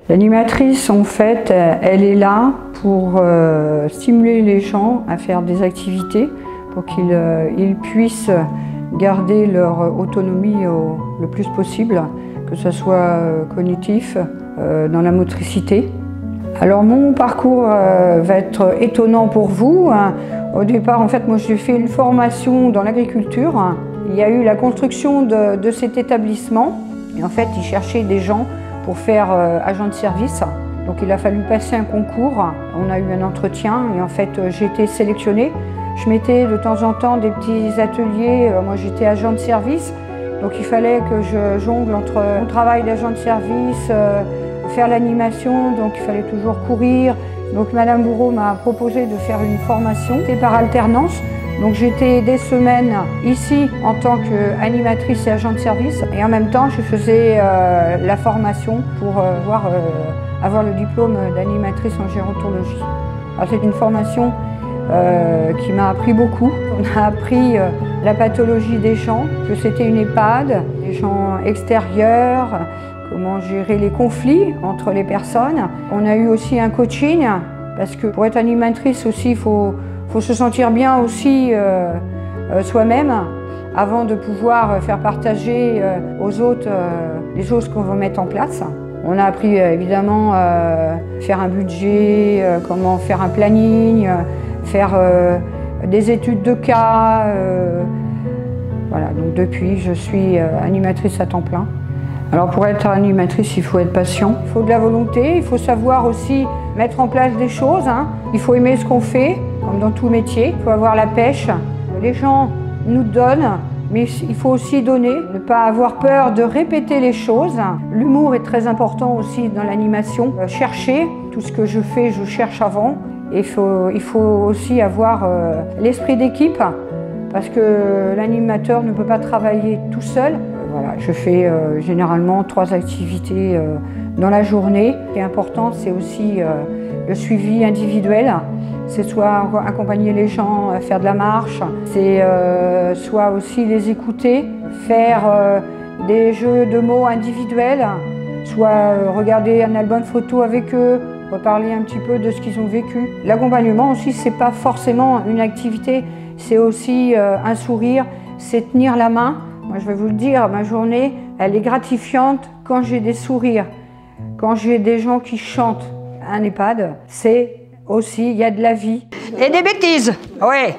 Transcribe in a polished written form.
L'animatrice, en fait, elle est là pour stimuler les gens à faire des activités pour qu'ils puissent garder leur autonomie le plus possible, que ce soit cognitif, dans la motricité. Alors mon parcours va être étonnant pour vous. Au départ, en fait, moi j'ai fait une formation dans l'agriculture. Il y a eu la construction de cet établissement et en fait, ils cherchaient des gens pour faire agent de service. Donc il a fallu passer un concours. On a eu un entretien et en fait, j'ai été sélectionnée. Je mettais de temps en temps des petits ateliers. Moi, j'étais agent de service. Donc il fallait que je jongle entre mon travail d'agent de service, faire l'animation, donc il fallait toujours courir. Donc Madame Bourreau m'a proposé de faire une formation, c'était par alternance. Donc j'étais des semaines ici en tant qu'animatrice et agent de service et en même temps je faisais la formation pour avoir le diplôme d'animatrice en gérontologie. Alors c'est une formation qui m'a appris beaucoup. On a appris la pathologie des gens, que c'était une EHPAD, des gens extérieurs, comment gérer les conflits entre les personnes. On a eu aussi un coaching, parce que pour être animatrice aussi, il faut se sentir bien aussi soi-même, avant de pouvoir faire partager aux autres les choses qu'on va mettre en place. On a appris évidemment faire un budget, comment faire un planning, faire des études de cas. Voilà, donc depuis, je suis animatrice à temps plein. Alors pour être animatrice, il faut être patient, il faut de la volonté, il faut savoir aussi mettre en place des choses. Il faut aimer ce qu'on fait, comme dans tout métier. Il faut avoir la pêche. Les gens nous donnent, mais il faut aussi donner, ne pas avoir peur de répéter les choses. L'humour est très important aussi dans l'animation. Chercher, tout ce que je fais, je cherche avant. Et il faut aussi avoir l'esprit d'équipe, parce que l'animateur ne peut pas travailler tout seul. Voilà, je fais généralement 3 activités dans la journée. Ce qui est important, c'est aussi le suivi individuel. C'est soit accompagner les gens à faire de la marche, c'est soit aussi les écouter, faire des jeux de mots individuels, soit regarder un album photo avec eux, reparler un petit peu de ce qu'ils ont vécu. L'accompagnement aussi, c'est pas forcément une activité, c'est aussi un sourire, c'est tenir la main. Moi, je vais vous le dire, ma journée, elle est gratifiante quand j'ai des sourires, quand j'ai des gens qui chantent. Un EHPAD, c'est aussi, il y a de la vie. Et des bêtises, ouais.